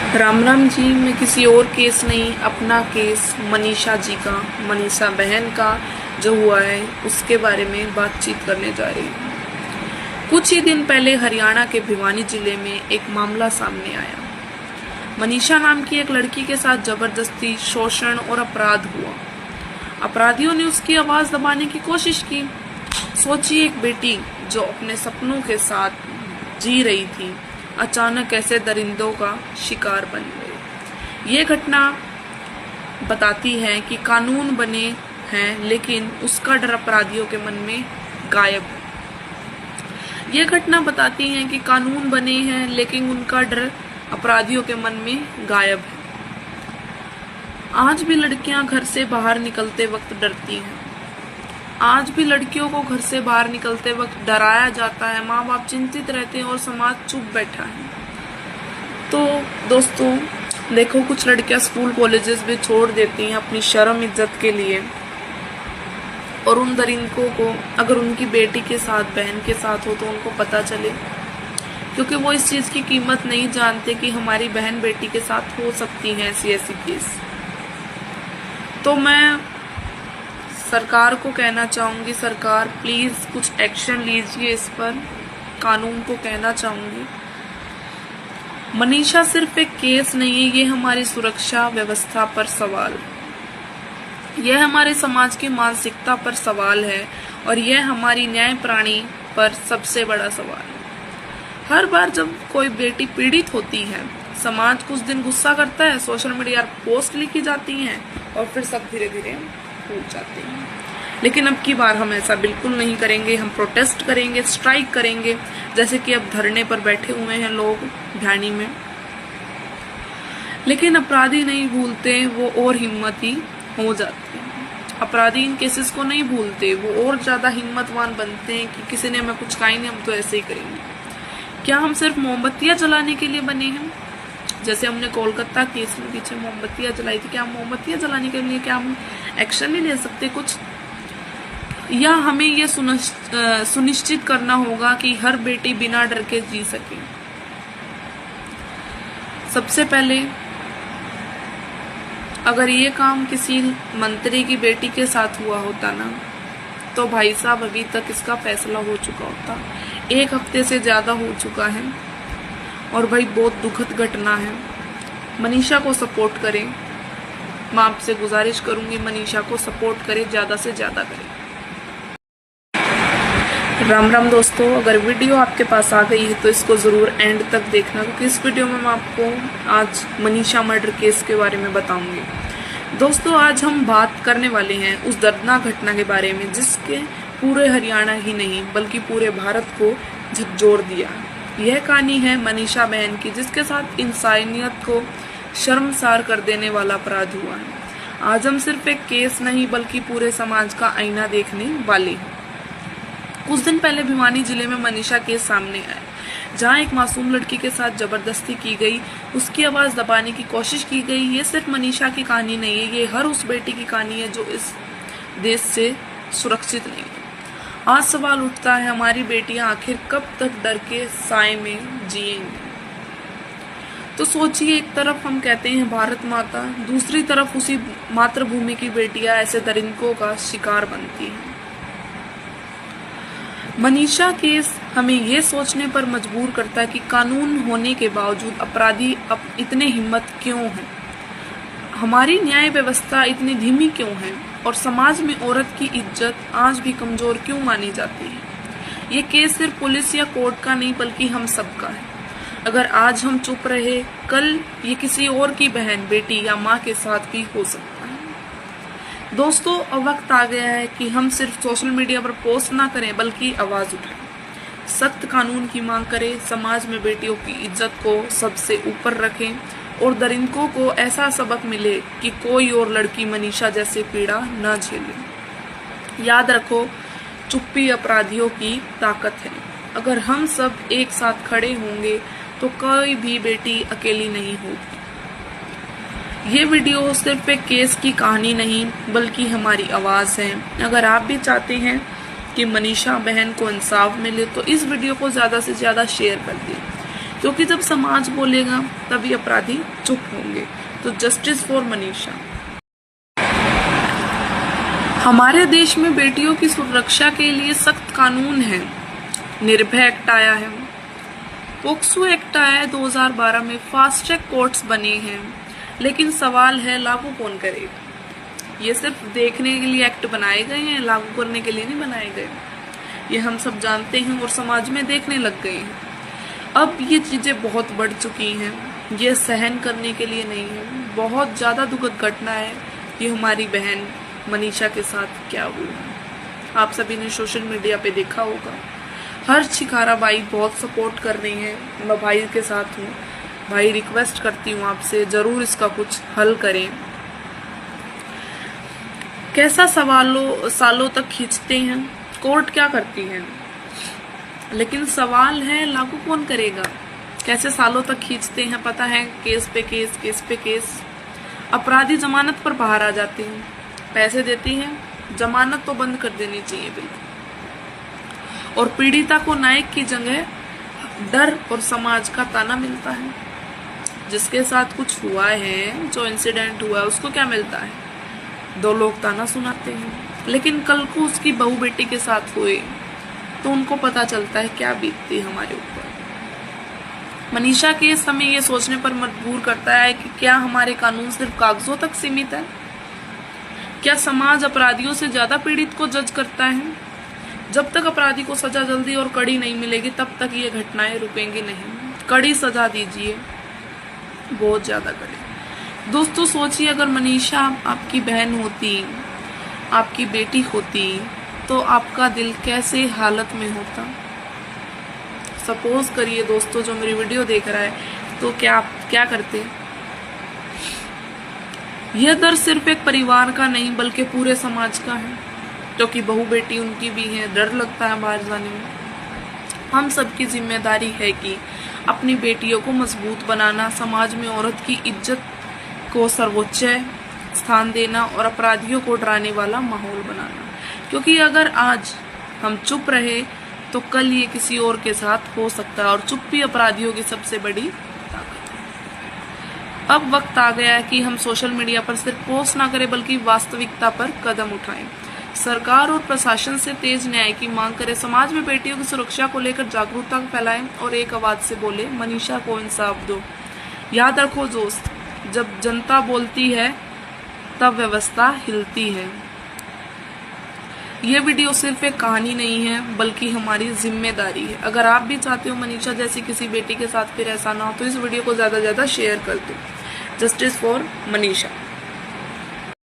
राम राम जी। मैं किसी और केस नहीं, अपना केस मनीषा जी का, मनीषा बहन का जो हुआ है उसके बारे में बातचीत करने जा रही हूँ। कुछ ही दिन पहले हरियाणा के भिवानी जिले में एक मामला सामने आया। मनीषा नाम की एक लड़की के साथ जबरदस्ती शोषण और अपराध हुआ। अपराधियों ने उसकी आवाज दबाने की कोशिश की। सोचिए, एक बेटी जो अपने सपनों के साथ जी रही थी अचानक ऐसे दरिंदों का शिकार बन गई। ये घटना बताती है कि कानून बने हैं लेकिन उसका डर अपराधियों के मन में गायब है। ये घटना बताती है कि कानून बने हैं लेकिन उनका डर अपराधियों के मन में गायब है। आज भी लड़कियां घर से बाहर निकलते वक्त डरती हैं। आज भी लड़कियों को घर से बाहर निकलते वक्त डराया जाता है। माँ बाप चिंतित रहते हैं और समाज चुप बैठा है। तो दोस्तों देखो, कुछ लड़कियां स्कूल कॉलेजेस भी छोड़ देती हैं अपनी शर्म इज्जत के लिए, और उन दरिंदों को अगर उनकी बेटी के साथ, बहन के साथ हो तो उनको पता चले, क्योंकि वो इस चीज की कीमत नहीं जानते कि हमारी बहन बेटी के साथ हो सकती है ऐसी केस। तो मैं सरकार को कहना चाहूंगी, सरकार प्लीज कुछ एक्शन लीजिए इस पर। कानून को कहना चाहूंगी, मनीषा सिर्फ एक केस नहीं है, ये हमारी सुरक्षा व्यवस्था पर सवाल, यह हमारे समाज की मानसिकता पर सवाल है, और यह हमारी न्याय प्रणाली पर सबसे बड़ा सवाल है। हर बार जब कोई बेटी पीड़ित होती है, समाज कुछ दिन गुस्सा करता है, सोशल मीडिया पर पोस्ट लिखी जाती हैं और फिर सब धीरे धीरे टूट जाते हैं। लेकिन अब की बार हम ऐसा बिल्कुल नहीं करेंगे। हम प्रोटेस्ट करेंगे, स्ट्राइक करेंगे, जैसे कि अब धरने पर बैठे हुए हैं लोग भिवानी में। लेकिन अपराधी नहीं भूलते, वो और हिम्मती हो जाते हैं। अपराधी इन केसेस को नहीं भूलते, वो और ज्यादा हिम्मतवान बनते हैं कि किसी ने हमें कुछ कहा ही नहीं, हम तो ऐसे ही करेंगे। क्या हम सिर्फ मोमबत्तियां जलाने के लिए बने हैं? जैसे हमने कोलकाता केस में पीछे मोमबत्तियां जलाई थी, क्या हम मोमबत्तियां जलाने के लिए, क्या हम एक्शन नहीं ले सकते कुछ? या हमें ये सुनिश्चित करना होगा कि हर बेटी बिना डर के जी सके? सबसे पहले अगर ये काम किसी मंत्री की बेटी के साथ हुआ होता ना, तो भाई साहब अभी तक इसका फैसला हो चुका होता। 1 हफ्ते से ज्यादा हो चुका है, और भाई बहुत दुखद घटना है। मनीषा को सपोर्ट करें, मैं आपसे गुजारिश करूंगी, मनीषा को सपोर्ट करें, ज्यादा से ज्यादा करें। राम राम दोस्तों, अगर वीडियो आपके पास आ गई है तो इसको जरूर एंड तक देखना, क्योंकि इस वीडियो में मैं आपको आज मनीषा मर्डर केस के बारे में बताऊंगी। दोस्तों आज हम बात करने वाले हैं उस दर्दनाक घटना के बारे में जिसके पूरे हरियाणा ही नहीं बल्कि पूरे भारत को झकझोर दिया। यह कहानी है मनीषा बहन की, जिसके साथ इंसानियत को शर्मसार कर देने वाला अपराध हुआ है। आज हम सिर्फ एक केस नहीं बल्कि पूरे समाज का आईना देखने वाले हैं। कुछ दिन पहले भिवानी जिले में मनीषा केस सामने आया, जहां एक मासूम लड़की के साथ जबरदस्ती की गई, उसकी आवाज दबाने की कोशिश की गई। ये सिर्फ मनीषा की कहानी नहीं है, ये हर उस बेटी की कहानी है जो इस देश से सुरक्षित नहीं है। आज सवाल उठता है, हमारी बेटियां आखिर कब तक डर के साए में जिएंगी? तो सोचिए, एक तरफ हम कहते हैं भारत माता, दूसरी तरफ उसी मातृभूमि की बेटियां ऐसे दरिंदों का शिकार बनती हैं। मनीषा केस हमें ये सोचने पर मजबूर करता है कि कानून होने के बावजूद अपराधी अब इतने हिम्मत क्यों हैं? हमारी न्याय व्यवस्था इतनी धीमी क्यों है? और समाज में औरत की इज्जत आज भी कमजोर क्यों मानी जाती है? ये केस सिर्फ पुलिस या कोर्ट का नहीं बल्कि हम सबका है। अगर आज हम चुप रहे, कल ये किसी और की बहन, बेटी या माँ के साथ भी हो सकता है। दोस्तों अब वक्त आ गया है कि हम सिर्फ सोशल मीडिया पर पोस्ट ना करें बल्कि आवाज उठाएं, सख्त कानून की मांग करें, समाज में बेटियों की इज्जत को सबसे ऊपर रखें, और दरिंदों को ऐसा सबक मिले कि कोई और लड़की मनीषा जैसे पीड़ा न झेले। याद रखो, चुप्पी अपराधियों की ताकत है। अगर हम सब एक साथ खड़े होंगे तो कोई भी बेटी अकेली नहीं होगी। ये वीडियो सिर्फ एक केस की कहानी नहीं बल्कि हमारी आवाज है। अगर आप भी चाहते हैं कि मनीषा बहन को इंसाफ मिले तो इस वीडियो को ज्यादा से ज्यादा शेयर कर दें, क्योंकि जब समाज बोलेगा तभी अपराधी चुप होंगे। तो जस्टिस फॉर मनीषा। हमारे देश में बेटियों की सुरक्षा के लिए सख्त कानून है। निर्भया एक्ट आया है, पोक्सो एक्ट आया है 2012 में, फास्ट ट्रैक कोर्ट्स बने हैं, लेकिन सवाल है लागू कौन करेगा। ये सिर्फ देखने के लिए एक्ट बनाए गए हैं, लागू करने के लिए नहीं बनाए गए। ये हम सब जानते हैं और समाज में देखने लग गए हैं। अब ये चीजें बहुत बढ़ चुकी हैं, ये सहन करने के लिए नहीं है। बहुत ज्यादा दुखद घटना है ये हमारी बहन मनीषा के साथ क्या हुआ। आप सभी ने सोशल मीडिया पे देखा होगा, हर छिकारा भाई बहुत सपोर्ट कर रही हैं। मैं भाई के साथ हूँ, भाई रिक्वेस्ट करती हूँ आपसे जरूर इसका कुछ हल करें। कैसा सालों तक खींचते हैं, कोर्ट क्या करती है, लेकिन सवाल है लागू कौन करेगा। कैसे सालों तक खींचते हैं, पता है, केस पे केस, केस पे केस। अपराधी जमानत पर बाहर आ जाते हैं, पैसे देती हैं, जमानत तो बंद कर देनी चाहिए बिल्कुल। और पीड़िता को न्याय की जगह डर और समाज का ताना मिलता है। जिसके साथ कुछ हुआ है, जो इंसिडेंट हुआ है, उसको क्या मिलता है, 2 लोग ताना सुनाते हैं। लेकिन कल को उसकी बहू बेटी के साथ हुए तो उनको पता चलता है क्या बीतती हमारे ऊपर। मनीषा केस हमें ये सोचने पर मजबूर करता है कि क्या हमारे कानून सिर्फ कागजों तक सीमित है। क्या समाज अपराधियों से ज्यादा पीड़ित को जज करता है। जब तक अपराधी को सजा जल्दी और कड़ी नहीं मिलेगी तब तक ये घटनाएं रुकेंगी नहीं। कड़ी सजा दीजिए, बहुत ज्यादा कड़ी। दोस्तों सोचिए, अगर मनीषा आपकी बहन होती, आपकी बेटी होती, तो आपका दिल कैसे हालत में होता। सपोज करिए दोस्तों, जो मेरी वीडियो देख रहा है, तो क्या करते। यह दर्द सिर्फ एक परिवार का नहीं बल्कि पूरे समाज का है, क्योंकि बहू बेटी उनकी भी है। डर लगता है बाहर जाने में। हम सबकी जिम्मेदारी है कि अपनी बेटियों को मजबूत बनाना, समाज में औरत की इज्जत को सर्वोच्च स्थान देना और अपराधियों को डराने वाला माहौल बनाना। क्योंकि अगर आज हम चुप रहे तो कल ये किसी और के साथ हो सकता है, और चुप्पी अपराधियों की सबसे बड़ी ताकत है। अब वक्त आ गया है कि हम सोशल मीडिया पर सिर्फ पोस्ट ना करें बल्कि वास्तविकता पर कदम उठाएं। सरकार और प्रशासन से तेज न्याय की मांग करें, समाज में बेटियों की सुरक्षा को लेकर जागरूकता फैलाएं और एक आवाज से बोले, मनीषा को इंसाफ दो। याद रखो दोस्त, जब जनता बोलती है तब व्यवस्था हिलती है। ये वीडियो सिर्फ एक कहानी नहीं है बल्कि हमारी जिम्मेदारी है। अगर आप भी चाहते हो मनीषा जैसी किसी बेटी के साथ फिर ऐसा ना हो तो इस वीडियो को ज्यादा से ज्यादा शेयर कर दो। Justice for Manisha.